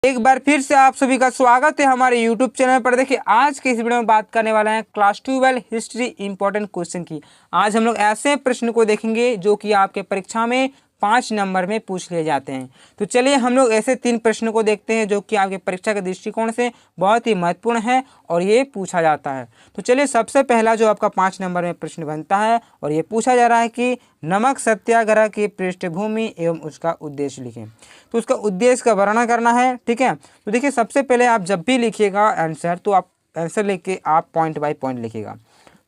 एक बार फिर से आप सभी का स्वागत है हमारे YouTube चैनल पर। देखिए आज के इस वीडियो में बात करने वाला है क्लास 12 हिस्ट्री इंपॉर्टेंट क्वेश्चन की। आज हम लोग ऐसे प्रश्न को देखेंगे जो कि आपके परीक्षा में 5 नंबर में पूछ लिए जाते हैं। तो चलिए हम लोग ऐसे 3 प्रश्नों को देखते हैं जो कि आपके परीक्षा के दृष्टिकोण से बहुत ही महत्वपूर्ण है और ये पूछा जाता है। तो चलिए सबसे पहला जो आपका 5 नंबर में प्रश्न बनता है और ये पूछा जा रहा है कि नमक सत्याग्रह की पृष्ठभूमि एवं उसका उद्देश्य लिखें। तो उसका उद्देश्य का वर्णन करना है, ठीक है। तो देखिए सबसे पहले आप जब भी लिखिएगा आंसर, तो आप आंसर लिख के आप पॉइंट बाय पॉइंट लिखिएगा।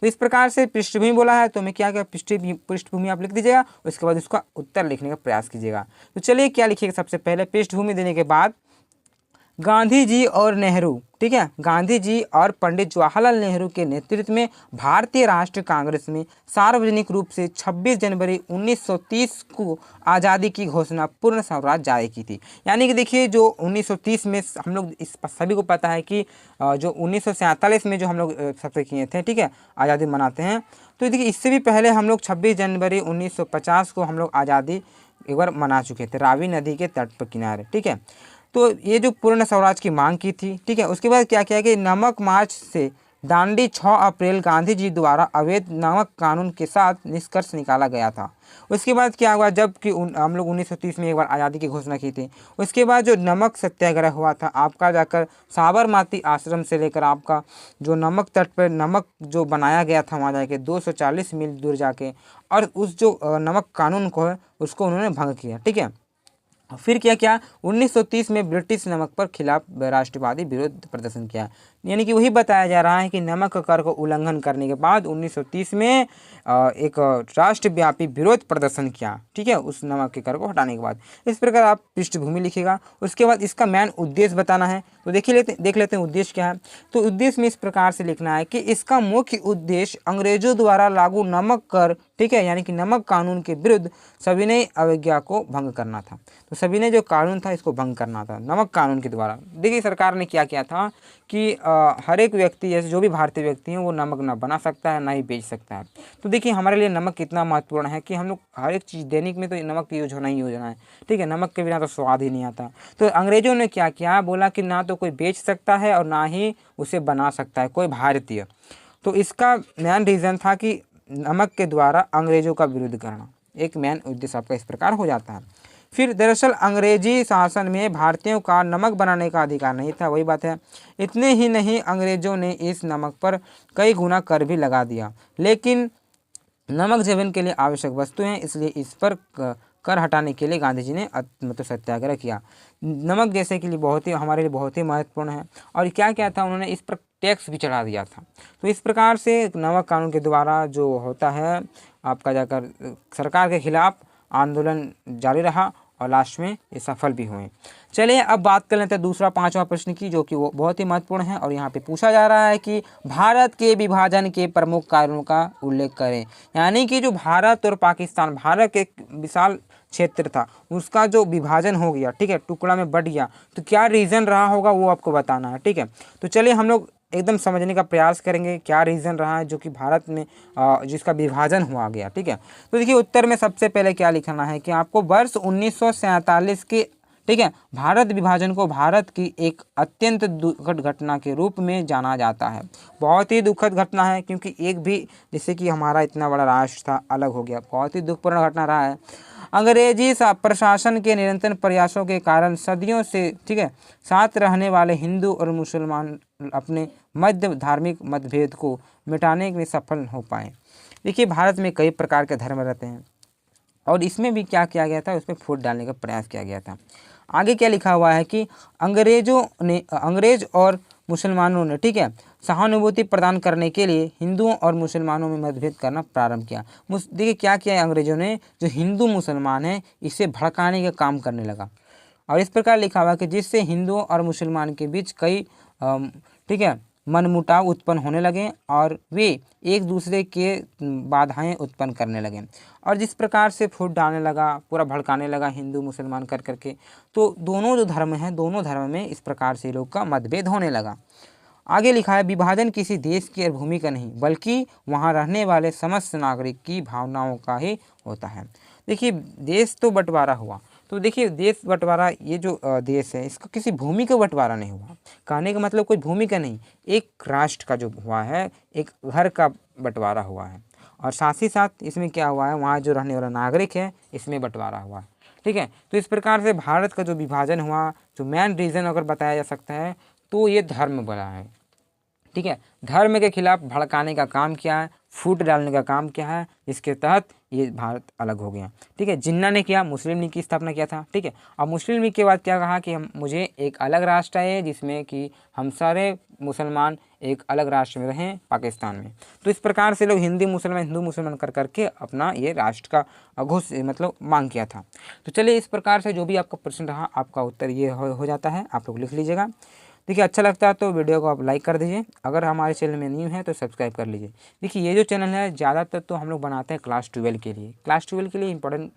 तो इस प्रकार से पृष्ठभूमि बोला है तो मैं क्या क्या पृष्ठभूमि आप लिख दीजिएगा, उसके बाद उसका उत्तर लिखने का प्रयास कीजिएगा। तो चलिए क्या लिखिएगा, सबसे पहले पृष्ठभूमि देने के बाद गांधी जी और नेहरू, ठीक है, गांधी जी और पंडित जवाहरलाल नेहरू के नेतृत्व में भारतीय राष्ट्रीय कांग्रेस में सार्वजनिक रूप से 26 जनवरी 1930 को आज़ादी की घोषणा पूर्ण स्वराज जारी की थी। यानी कि देखिए जो 1930 में हम लोग इस सभी को पता है कि जो 1947 में जो हम लोग सबसे किए थे, ठीक है, आज़ादी मनाते हैं। तो देखिए इससे भी पहले हम लोग 26 जनवरी 1950 को हम लोग आज़ादी एक बार मना चुके थे रावी नदी के तट पर किनारे, ठीक है। तो ये जो पूर्ण स्वराज की मांग की थी, ठीक है। उसके बाद क्या किया कि नमक मार्च से दांडी 6 अप्रैल गांधी जी द्वारा अवैध नमक कानून के साथ निष्कर्ष निकाला गया था। उसके बाद क्या हुआ, जब कि हम लोग 1930 में एक बार आज़ादी की घोषणा की थी। उसके बाद जो नमक सत्याग्रह हुआ था आपका जाकर साबरमती आश्रम से लेकर आपका जो नमक तट पर नमक जो बनाया गया था वहाँ जाके 240 मील दूर जाके, और उस जो नमक कानून को है उसको उन्होंने भंग किया, ठीक है। फिर क्या किया, 1930 में ब्रिटिश नमक पर खिलाफ राष्ट्रवादी विरोध प्रदर्शन किया। यानी कि वही बताया जा रहा है कि नमक कर को उल्लंघन करने के बाद 1930 में एक राष्ट्रव्यापी विरोध प्रदर्शन किया, ठीक है, उस नमक के कर को हटाने के बाद। इस प्रकार आप पृष्ठभूमि लिखिएगा। उसके बाद इसका मेन उद्देश्य बताना है। तो देख लेते हैं उद्देश्य क्या है। तो उद्देश्य में इस प्रकार से लिखना है कि इसका मुख्य उद्देश्य अंग्रेजों द्वारा लागू नमक कर, ठीक है, यानी कि नमक कानून के विरुद्ध सविनय अवज्ञा को भंग करना था। तो सविनय जो कानून था इसको भंग करना था नमक कानून के द्वारा। देखिए सरकार ने क्या किया था कि हर एक व्यक्ति, जैसे जो भी भारतीय व्यक्ति हैं, वो नमक ना बना सकता है ना ही बेच सकता है। तो देखिए हमारे लिए नमक कितना महत्वपूर्ण है कि हम लोग हर एक चीज़ दैनिक में तो नमक यूज होना ही होना है, ठीक है। नमक के बिना तो स्वाद ही नहीं आता। तो अंग्रेजों ने क्या किया, बोला कि ना तो कोई बेच सकता है और ना ही उसे बना सकता है कोई भारतीय। तो इसका मेन रीज़न था कि नमक के द्वारा अंग्रेजों का विरोध करना। एक मेन उद्देश्य आपका इस प्रकार हो जाता है। फिर दरअसल अंग्रेजी शासन में भारतीयों का नमक बनाने का अधिकार नहीं था, वही बात है। इतने ही नहीं, अंग्रेजों ने इस नमक पर कई गुना कर भी लगा दिया। लेकिन नमक जीवन के लिए आवश्यक वस्तु है, इसलिए इस पर कर हटाने के लिए गांधी जी ने मतलब सत्याग्रह किया। नमक जैसे के लिए बहुत ही हमारे लिए बहुत ही महत्वपूर्ण है। और क्या क्या था, उन्होंने इस पर टैक्स भी चढ़ा दिया था। तो इस प्रकार से नमक कानून के द्वारा जो होता है आपका जाकर सरकार के खिलाफ आंदोलन जारी रहा और लास्ट में ये सफल भी हुए। चलिए अब बात कर लेते हैं दूसरा 5वां प्रश्न की, जो कि वो बहुत ही महत्वपूर्ण है। और यहाँ पे पूछा जा रहा है कि भारत के विभाजन के प्रमुख कारणों का उल्लेख करें। यानी कि जो भारत और पाकिस्तान, भारत एक विशाल क्षेत्र था, उसका जो विभाजन हो गया, ठीक है, टुकड़ा में बट गया, तो क्या रीज़न रहा होगा वो आपको बताना है, ठीक है। तो चलिए हम लोग एकदम समझने का प्रयास करेंगे क्या रीज़न रहा है जो कि भारत में जिसका विभाजन हुआ गया, ठीक है। तो देखिए उत्तर में सबसे पहले क्या लिखना है कि आपको वर्ष 1947 के, ठीक है, भारत विभाजन को भारत की एक अत्यंत दुखद घटना के रूप में जाना जाता है। बहुत ही दुखद घटना है क्योंकि एक भी, जैसे कि हमारा इतना बड़ा राष्ट्र था अलग हो गया, बहुत ही दुखपूर्ण घटना रहा है। अंग्रेजी प्रशासन के निरंतर प्रयासों के कारण सदियों से, ठीक है, साथ रहने वाले हिंदू और मुसलमान अपने मध्य धार्मिक मतभेद को मिटाने में सफल हो पाए। देखिए भारत में कई प्रकार के धर्म रहते हैं और इसमें भी क्या किया गया था, उसमें फूट डालने का प्रयास किया गया था। आगे क्या लिखा हुआ है कि अंग्रेज और मुसलमानों ने, ठीक है, सहानुभूति प्रदान करने के लिए हिंदुओं और मुसलमानों में मतभेद करना प्रारंभ किया। देखिए क्या किया है अंग्रेजों ने, जो हिंदू मुसलमान हैं इसे भड़काने का काम करने लगा। और इस प्रकार लिखा हुआ कि जिससे हिंदुओं और मुसलमान के बीच कई, ठीक है, मनमुटाव उत्पन्न होने लगे और वे एक दूसरे के बाधाएं उत्पन्न करने लगे। और जिस प्रकार से फूट डालने लगा, पूरा भड़काने लगा हिंदू मुसलमान कर करके, तो दोनों जो धर्म हैं, दोनों धर्म में इस प्रकार से लोग का मतभेद होने लगा। आगे लिखा है विभाजन किसी देश की भूमि का नहीं बल्कि वहाँ रहने वाले समस्त नागरिक की भावनाओं का ही होता है। देखिए देश तो बंटवारा हुआ, तो देखिए देश बंटवारा, ये जो देश है इसका किसी भूमि का बंटवारा नहीं हुआ। कहने का मतलब कोई भूमि का नहीं, एक राष्ट्र का जो हुआ है, एक घर का बंटवारा हुआ है। और साथ ही साथ इसमें क्या हुआ है, वहाँ जो रहने वाला नागरिक है इसमें बंटवारा हुआ है। ठीक है, तो इस प्रकार से भारत का जो विभाजन हुआ, जो मेन रीज़न अगर बताया जा सकता है तो ये धर्म बना है। ठीक है, धर्म के खिलाफ भड़काने का काम किया है, फूट डालने का काम किया है, जिसके तहत ये भारत अलग हो गया। ठीक है, जिन्ना ने किया, मुस्लिम लीग की स्थापना किया था। ठीक है, और मुस्लिम लीग के बाद क्या कहा कि मुझे एक अलग राष्ट्र है जिसमें कि हम सारे मुसलमान एक अलग राष्ट्र में रहें, पाकिस्तान में। तो इस प्रकार से लोग हिंदू मुसलमान कर करके अपना ये राष्ट्र का घोष मतलब मांग किया था। तो चलिए, इस प्रकार से जो भी आपका प्रश्न रहा आपका उत्तर ये हो जाता है, आप लोग लिख लीजिएगा। देखिए, अच्छा लगता है तो वीडियो को आप लाइक कर दीजिए, अगर हमारे चैनल में न्यू है तो सब्सक्राइब कर लीजिए। देखिए, ये जो चैनल है ज़्यादातर तो हम लोग बनाते हैं क्लास 12 के लिए, क्लास 12 के लिए इंपॉर्टेंट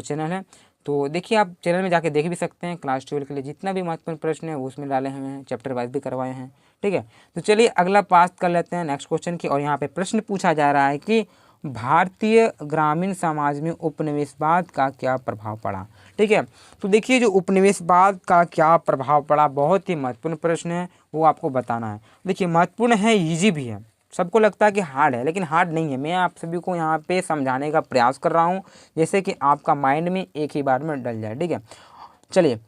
चैनल है। तो देखिए, आप चैनल में जाके देख भी सकते हैं, क्लास 12 के लिए जितना भी महत्वपूर्ण प्रश्न है वो उसमें डाले हुए हैं, चैप्टर वाइज भी करवाए हैं। ठीक है, तो चलिए अगला पास कर लेते हैं नेक्स्ट क्वेश्चन की। और यहाँ पे प्रश्न पूछा जा रहा है कि भारतीय ग्रामीण समाज में उपनिवेशवाद का क्या प्रभाव पड़ा। ठीक है, तो देखिए जो उपनिवेशवाद का क्या प्रभाव पड़ा, बहुत ही महत्वपूर्ण प्रश्न है, वो आपको बताना है। देखिए, महत्वपूर्ण है, ईजी भी है, सबको लगता है कि हार्ड है, लेकिन हार्ड नहीं है। मैं आप सभी को यहाँ पे समझाने का प्रयास कर रहा हूँ, जैसे कि आपका माइंड में एक ही बार में डल जाए। ठीक है, चलिए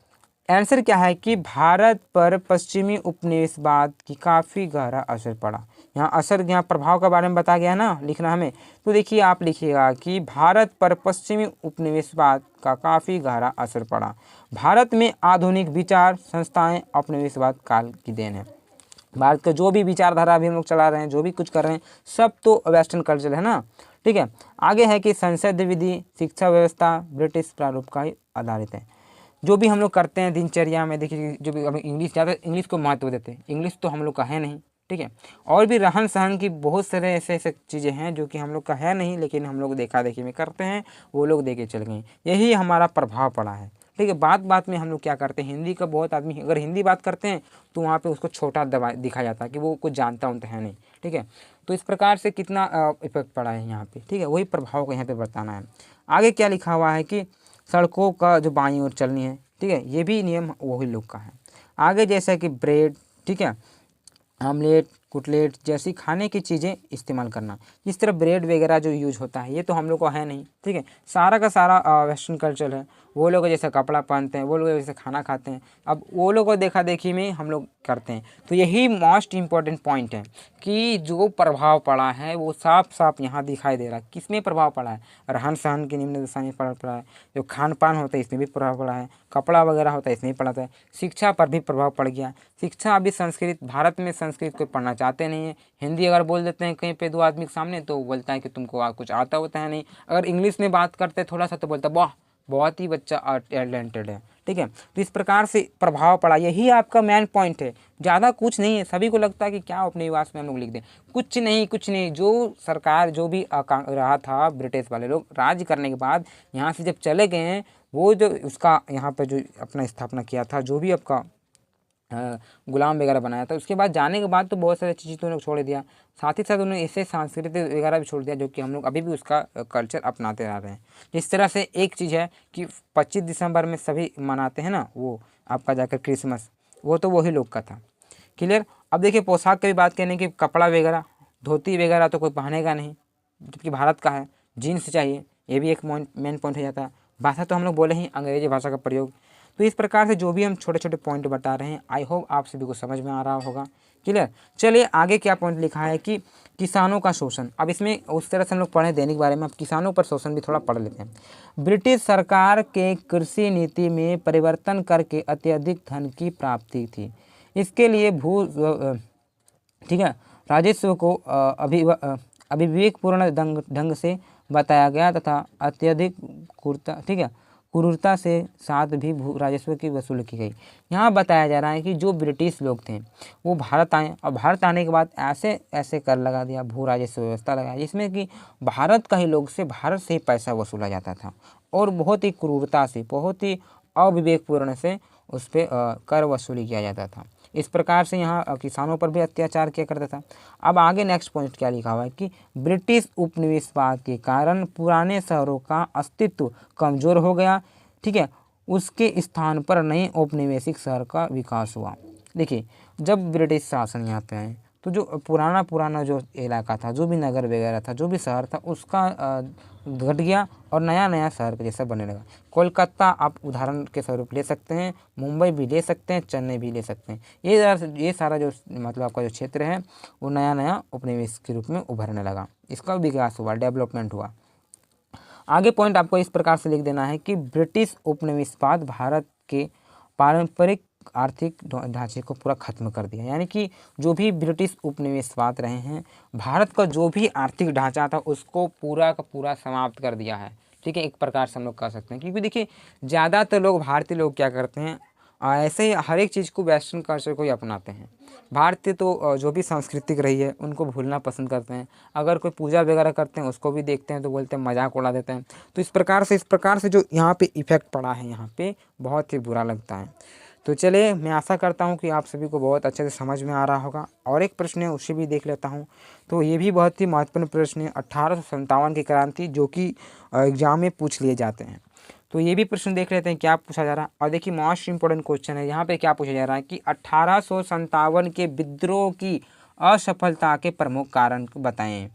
आंसर क्या है कि भारत पर पश्चिमी उपनिवेशवाद की काफ़ी गहरा असर पड़ा। यहाँ असर, यहाँ प्रभाव के बारे में बताया गया ना, लिखना हमें। तो देखिए, आप लिखिएगा कि भारत पर पश्चिमी उपनिवेशवाद का काफ़ी गहरा असर पड़ा। भारत में आधुनिक विचार संस्थाएं उपनिवेशवाद काल की देन है। भारत का जो भी विचारधारा अभी हम लोग चला रहे हैं, जो भी कुछ कर रहे हैं, सब तो वेस्टर्न कल्चर है ना। ठीक है, आगे है कि संसद विधि, शिक्षा व्यवस्था ब्रिटिश प्रारूप का ही आधारित है। जो भी हम लोग करते हैं दिनचर्या में, देखिए जो भी, अभी इंग्लिश ज़्यादा, इंग्लिश को महत्व देते हैं, इंग्लिश तो हम लोग का है नहीं। ठीक है, और भी रहन सहन की बहुत सारे ऐसे चीज़ें हैं जो कि हम लोग का है नहीं, लेकिन हम लोग देखा देखी में करते हैं, वो लोग देके चल गए, यही हमारा प्रभाव पड़ा है। ठीक है, बात बात में हम लोग क्या करते हैं, हिंदी का बहुत आदमी अगर हिंदी बात करते हैं तो वहाँ पे उसको छोटा दिखाया जाता है कि वो कुछ जानता उनता है नहीं। ठीक है, तो इस प्रकार से कितना इफेक्ट पड़ा है यहाँ पे। ठीक है, वही प्रभाव को यहाँ पे बताना है। आगे क्या लिखा हुआ है कि सड़कों का जो बाईं ओर चलनी है। ठीक है, ये भी नियम वही लोग का है। आगे जैसा कि ब्रेड, ठीक है, आमलेट, कुटलेट जैसी खाने की चीज़ें इस्तेमाल करना। इस तरह ब्रेड वगैरह जो यूज होता है ये तो हम लोग को है नहीं। ठीक है, सारा का सारा वेस्टर्न कल्चर है। वो लोग जैसे कपड़ा पहनते हैं, वो लोग जैसे खाना खाते हैं, अब वो लोग को देखा देखी में हम लोग करते हैं। तो यही मोस्ट इम्पॉर्टेंट पॉइंट है कि जो प्रभाव पड़ा है वो साफ साफ यहाँ दिखाई दे रहा है। किस में प्रभाव पड़ा है, रहन सहन की निम्न दशा में प्रभाव पड़ा है, जो खान पान होता है इसमें भी प्रभाव पड़ा है, कपड़ा वगैरह होता है इसमें भी पड़ा है, शिक्षा पर भी प्रभाव पड़ गया। शिक्षा अभी संस्कृत, भारत में संस्कृत को पढ़ना चाहते नहीं है। हिंदी अगर बोल देते हैं कहीं पे दो आदमी के सामने तो बोलता है कि तुमको कुछ आता होता है नहीं। अगर इंग्लिश में बात करते हैं थोड़ा सा तो बोलता है वाह बहुत ही बच्चा टैलेंटेड है। ठीक है, तो इस प्रकार से प्रभाव पड़ा, यही आपका मेन पॉइंट है, ज़्यादा कुछ नहीं है। सभी को लगता है कि क्या उपनिवेश में हम लोग लिख दें, कुछ नहीं कुछ नहीं। जो सरकार जो भी रहा था, ब्रिटिश वाले लोग राज करने के बाद यहाँ से जब चले गए हैं, वो जो उसका यहाँ पर जो अपना स्थापना किया था, जो भी आपका गुलाम वगैरह बनाया था, उसके बाद जाने के बाद तो बहुत सारी चीज़ें तो उन्होंने छोड़ दिया। साथ ही साथ उन्होंने ऐसे सांस्कृतिक वगैरह भी छोड़ दिया जो कि हम लोग अभी भी उसका कल्चर अपनाते आ रहे हैं। जिस तरह से एक चीज़ है कि 25 दिसंबर में सभी मनाते हैं ना, वो आपका जाकर क्रिसमस, वो तो वही लोग का था। क्लियर। अब देखिए पोशाक की भी बात करें कि कपड़ा वगैरह, धोती वगैरह तो कोई पहनेगा नहीं, जबकि भारत का है, जीन्स चाहिए, ये भी एक मेन पॉइंट हो जाता है। भाषा तो हम लोग बोले ही अंग्रेजी भाषा का प्रयोग। तो इस प्रकार से जो भी हम छोटे छोटे पॉइंट बता रहे हैं, आई होप आप सभी को समझ में आ रहा होगा। क्लियर। चलिए आगे क्या पॉइंट लिखा है कि किसानों का शोषण। अब इसमें उस तरह से हम लोग पढ़े दैनिक बारे में, अब किसानों पर शोषण भी थोड़ा पढ़ लेते हैं। ब्रिटिश सरकार के कृषि नीति में परिवर्तन करके अत्यधिक धन की प्राप्ति थी। इसके लिए ठीक है, राजस्व को अविवेकपूर्ण ढंग से बताया गया तथा अत्यधिक क्रूरता से साथ भी भू राजस्व की वसूली की गई। यहाँ बताया जा रहा है कि जो ब्रिटिश लोग थे वो भारत आए, और भारत आने के बाद ऐसे ऐसे कर लगा दिया, भू राजस्व व्यवस्था लगाया, जिसमें कि भारत का ही लोग से, भारत से ही पैसा वसूला जाता था, और बहुत ही क्रूरता से, बहुत ही अविवेकपूर्ण से उस पर कर वसूली किया जाता था। इस प्रकार से यहाँ किसानों पर भी अत्याचार किया करता था। अब आगे नेक्स्ट पॉइंट क्या लिखा हुआ है कि ब्रिटिश उपनिवेशवाद के कारण पुराने शहरों का अस्तित्व कमज़ोर हो गया। ठीक है, उसके स्थान पर नए औपनिवेशिक शहर का विकास हुआ। देखिए, जब ब्रिटिश शासन यहाँ पे आए तो जो पुराना जो इलाका था, जो भी नगर वगैरह था, जो भी शहर था, उसका घट गया और नया नया शहर के जैसा बनने लगा। कोलकाता आप उदाहरण के स्वरूप ले सकते हैं, मुंबई भी ले सकते हैं, चेन्नई भी ले सकते हैं। ये सारा जो मतलब आपका जो क्षेत्र है वो नया नया उपनिवेश के रूप में उभरने लगा, इसका विकास हुआ, डेवलपमेंट हुआ। आगे पॉइंट आपको इस प्रकार से लिख देना है कि ब्रिटिश उपनिवेशवाद भारत के पारंपरिक आर्थिक ढांचे को पूरा खत्म कर दिया। यानी कि जो भी ब्रिटिश उपनिवेशवाद रहे हैं, भारत का जो भी आर्थिक ढांचा था उसको पूरा का पूरा समाप्त कर दिया है। ठीक है, एक प्रकार से हम लोग कह सकते हैं, क्योंकि देखिए ज़्यादातर लोग, भारतीय लोग क्या करते हैं, ऐसे ही हर एक चीज़ को वेस्टर्न कल्चर को ही अपनाते हैं। भारतीय तो जो भी सांस्कृतिक रही है उनको भूलना पसंद करते हैं। अगर कोई पूजा वगैरह करते हैं उसको भी देखते हैं तो बोलते हैं, मजाक उड़ा देते हैं। तो इस प्रकार से जो यहाँ पे इफेक्ट पड़ा है, यहाँ पे बहुत ही बुरा लगता है। तो चलिए, मैं आशा करता हूँ कि आप सभी को बहुत अच्छे से समझ में आ रहा होगा। और एक प्रश्न है उसे भी देख लेता हूँ। तो ये भी बहुत ही महत्वपूर्ण प्रश्न है, 1857 की क्रांति, जो कि एग्जाम में पूछ लिए जाते हैं। तो ये भी प्रश्न देख लेते हैं क्या पूछा जा रहा है। और देखिए, मोस्ट इंपॉर्टेंट क्वेश्चन है यहाँ पे, क्या पूछा जा रहा है कि 1857 के विद्रोह की असफलता के प्रमुख कारण बताएं।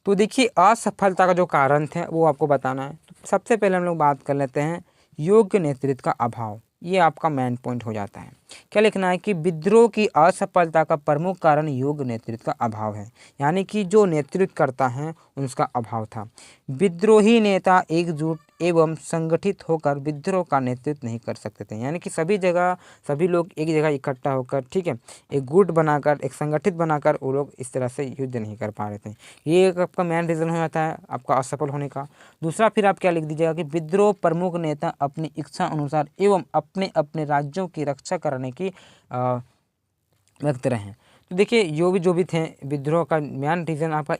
तो देखिए, असफलता का जो कारण थे वो आपको बताना है। तो सबसे पहले हम लोग बात कर लेते हैं योग्य नेतृत्व का अभाव। ये आपका मेन पॉइंट हो जाता है। क्या लिखना है कि विद्रोह की असफलता का प्रमुख कारण योग्य नेतृत्व का अभाव है। यानी कि जो नेतृत्व करता है उसका अभाव था। विद्रोही नेता एकजुट एवं संगठित होकर विद्रोह का नेतृत्व नहीं कर सकते थे। यानी कि सभी जगह सभी लोग एक जगह इकट्ठा होकर, ठीक है, एक गुट बनाकर, एक संगठित बनाकर वो लोग इस तरह से युद्ध नहीं कर पा रहे थे। ये एक आपका मेन रीज़न हो जाता है आपका असफल होने का। दूसरा फिर आप क्या लिख दीजिएगा कि विद्रोह प्रमुख नेता अपनी इच्छा अनुसार एवं अपने अपने राज्यों की रक्षा करने की व्यक्त रहे। तो देखिए, जो भी थे, विद्रोह का मेन रीज़न आपका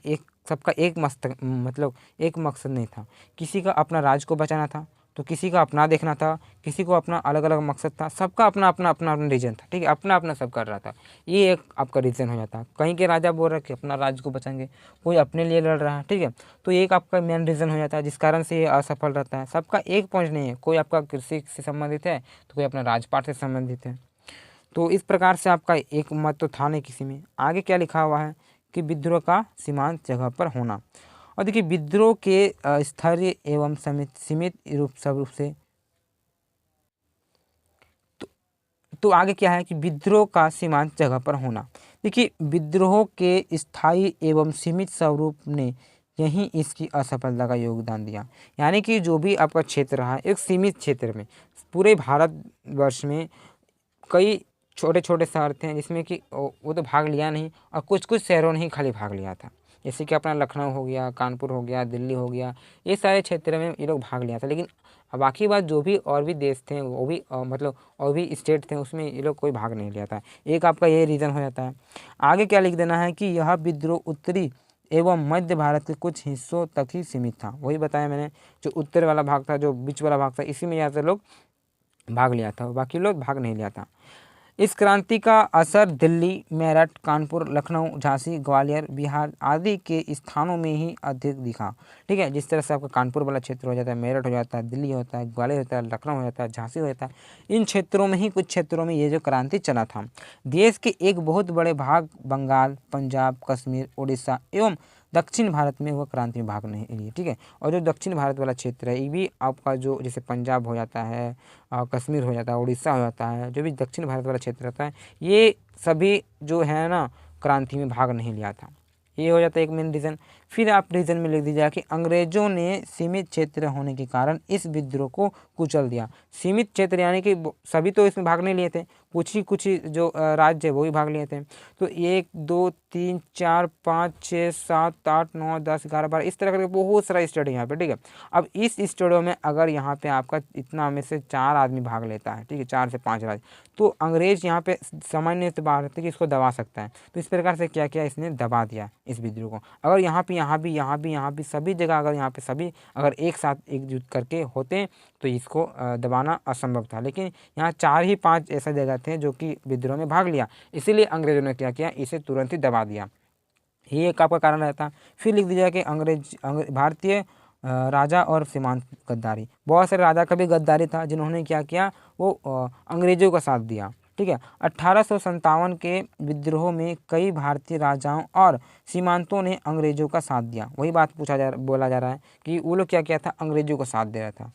सबका एक मतलब एक मकसद नहीं था। किसी का अपना राज्य को बचाना था, तो किसी का अपना देखना था, किसी को अपना अलग अलग मकसद था। सबका अपना अपना रीजन था, ठीक है, अपना अपना सब कर रहा था। ये एक आपका रीज़न हो जाता है। कहीं के राजा बोल रहे कि अपना राज्य को बचाएंगे, कोई अपने लिए लड़ रहा है, ठीक है। तो एक आपका मेन रीज़न हो जाता है जिस कारण से ये असफल रहता है। सबका एक पॉइंट नहीं है, कोई आपका कृषि से संबंधित है तो कोई अपना राजपाट से संबंधित है। तो इस प्रकार से आपका एक मत तो था नहीं किसी में। आगे क्या लिखा हुआ है कि विद्रोह का सीमांत जगह पर होना। और देखिए, विद्रोह के स्थैर्य एवं सीमित रूप से तो आगे क्या है कि विद्रोह का सीमांत जगह पर होना। देखिए, विद्रोह के स्थायी एवं सीमित स्वरूप ने यही इसकी असफलता का योगदान दिया। यानी कि जो भी आपका क्षेत्र रहा, एक सीमित क्षेत्र में, पूरे भारतवर्ष में कई छोटे छोटे शहर थे जिसमें कि वो तो भाग लिया नहीं, और कुछ कुछ शहरों ने ही खाली भाग लिया था। जैसे कि अपना लखनऊ हो गया, कानपुर हो गया, दिल्ली हो गया, ये सारे क्षेत्र में ये लोग भाग लिया था। लेकिन बाकी बात जो भी और भी देश थे, वो भी मतलब और भी स्टेट थे, उसमें ये लोग कोई भाग नहीं लिया था। एक आपका ये रीज़न हो जाता है। आगे क्या लिख देना है कि यह विद्रोह उत्तरी एवं मध्य भारत के कुछ हिस्सों तक ही सीमित था। वही बताया मैंने, जो उत्तर वाला भाग था, जो बीच वाला भाग था, इसी में ज़्यादातर लोग भाग लिया था, बाकी लोग भाग नहीं लिया था। इस क्रांति का असर दिल्ली, मेरठ, कानपुर, लखनऊ, झांसी, ग्वालियर, बिहार आदि के स्थानों में ही अधिक दिखा। ठीक है, जिस तरह से आपका कानपुर वाला क्षेत्र हो जाता है, मेरठ हो जाता है, दिल्ली होता है, ग्वालियर होता है, लखनऊ हो जाता है, झांसी हो जाता है, इन क्षेत्रों में ही, कुछ क्षेत्रों में ये जो क्रांति चला था। देश के एक बहुत बड़े भाग बंगाल, पंजाब, कश्मीर, उड़ीसा एवं दक्षिण भारत में वह क्रांति में भाग नहीं लिए। ठीक है, और जो दक्षिण भारत वाला क्षेत्र है, ये भी आपका जो जैसे पंजाब हो जाता है, कश्मीर हो जाता है, उड़ीसा हो जाता है, जो भी दक्षिण भारत वाला क्षेत्र रहता है, ये सभी जो है ना क्रांति में भाग नहीं लिया था। ये हो जाता है एक मेन रीज़न। फिर आप रीज़न में लिख दीजिएगा कि अंग्रेजों ने सीमित क्षेत्र होने के कारण इस विद्रोह को कुचल दिया। सीमित क्षेत्र यानी कि सभी तो इसमें भाग नहीं लिए थे, कुछ ही जो राज्य है वो भी भाग लिए थे। तो 1 2 3 4 5 6 7 8 9 10 11 12 इस तरह करके बहुत सारा स्टेट है यहाँ पे। ठीक है, अब इस स्टेटों में अगर यहाँ पे आपका इतना में से 4 आदमी भाग लेता है, ठीक है, 4 से 5 राज्य, तो अंग्रेज यहाँ पे सामान्य से बाहर थे कि इसको दबा सकता है। तो इस प्रकार से क्या किया, इसने दबा दिया इस विद्रोह को। अगर यहाँ भी सभी जगह अगर यहाँ पे सभी अगर एक साथ एकजुट करके होते तो इसको दबाना असंभव था। लेकिन यहाँ 4 ही 5 ऐसा जगह थे जो कि विद्रोह में भाग लिया, इसीलिए अंग्रेजों ने क्या किया, इसे तुरंत ही दबा दिया। ये एक आपका कारण रहता। फिर लिख दीजिएगा कि भारतीय राजा और सीमांत गद्दारी। बहुत सारे राजा का भी गद्दारी था जिन्होंने क्या किया, वो अंग्रेजों का साथ दिया। ठीक है, 1857 के विद्रोह में कई भारतीय राजाओं और सीमांतों ने अंग्रेजों का साथ दिया। वही बात बोला जा रहा है कि वो लोग क्या किया था, अंग्रेजों का साथ दे रहा था।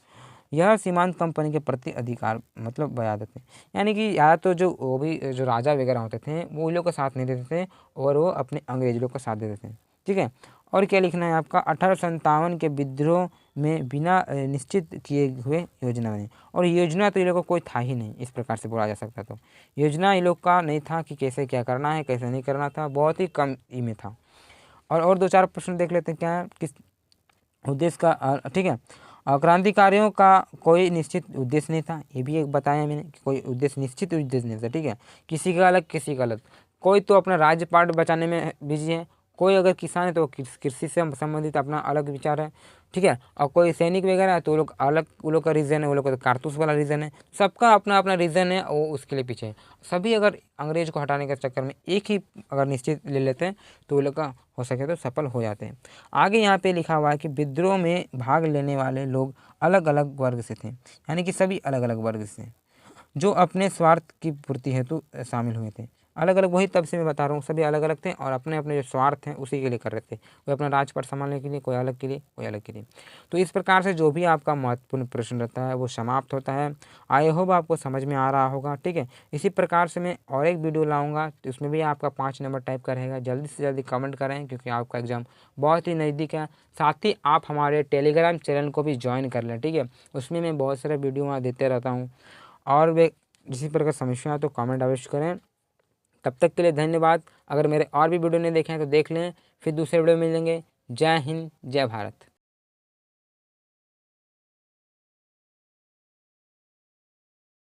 यह सीमांत कंपनी के प्रति अधिकार मतलब बया देते, यानी कि या तो जो वो भी जो राजा वगैरह होते थे वो लोग का साथ नहीं देते थे और वो अपने अंग्रेज लोग का साथ देते थे। ठीक है, और क्या लिखना है आपका, 1857 के विद्रोह में बिना निश्चित किए हुए योजना बनी। और योजना तो ये लोग को कोई था ही नहीं, इस प्रकार से बोला जा सकता। तो योजना ये लोग का नहीं था कि कैसे क्या करना है कैसे नहीं करना था, बहुत ही कम ई में था। और दो चार प्रश्न देख लेते हैं क्या है, किस उद्देश्य का ठीक है, क्रांतिकारियों का कोई निश्चित उद्देश्य नहीं था, ये भी एक बताया मैंने कि कोई उद्देश्य निश्चित उद्देश्य नहीं था। ठीक है, किसी का अलग किसी का अलग, कोई तो अपना राज्य पाट बचाने में बिजी है, कोई अगर किसान है तो कृषि से संबंधित अपना अलग विचार है। ठीक है, और कोई सैनिक वगैरह है तो वो लोग अलग, वो लोग का रीज़न है, वो लोग का कारतूस वाला रीज़न है, सबका अपना अपना रीज़न है, वो उसके लिए पीछे है। सभी अगर अंग्रेज को हटाने के चक्कर में एक ही अगर निश्चित ले लेते हैं तो वो लोग का हो सके तो सफल हो जाते हैं। आगे यहाँ पे लिखा हुआ है कि विद्रोह में भाग लेने वाले लोग अलग अलग वर्ग से थे, यानी कि सभी अलग अलग वर्ग से, जो अपने स्वार्थ की पूर्ति हेतु शामिल हुए थे। अलग अलग, वही तब से मैं बता रहा हूँ, सभी अलग अलग थे और अपने अपने जो स्वार्थ हैं उसी के लिए कर रहे थे। कोई अपना राजपाट संभालने के लिए, कोई अलग के लिए, कोई अलग के लिए। तो इस प्रकार से जो भी आपका महत्वपूर्ण प्रश्न रहता है वो समाप्त होता है। आई होप आपको समझ में आ रहा होगा। ठीक है, इसी प्रकार से मैं और एक वीडियो लाऊंगा तो उसमें भी आपका 5 नंबर टाइप का रहेगा। जल्दी से जल्दी कमेंट करें क्योंकि आपका एग्ज़ाम बहुत ही नज़दीक है। साथ ही आप हमारे टेलीग्राम चैनल को भी ज्वाइन कर लें। ठीक है, उसमें मैं बहुत सारे वीडियो वहाँ देते रहता हूँ और वे जिस प्रकार समस्या है तो कमेंट अवश्य करें। तब तक के लिए धन्यवाद। अगर मेरे और भी वीडियो नहीं देखे हैं तो देख लें, फिर दूसरे वीडियो में मिलेंगे। जय हिंद, जय भारत।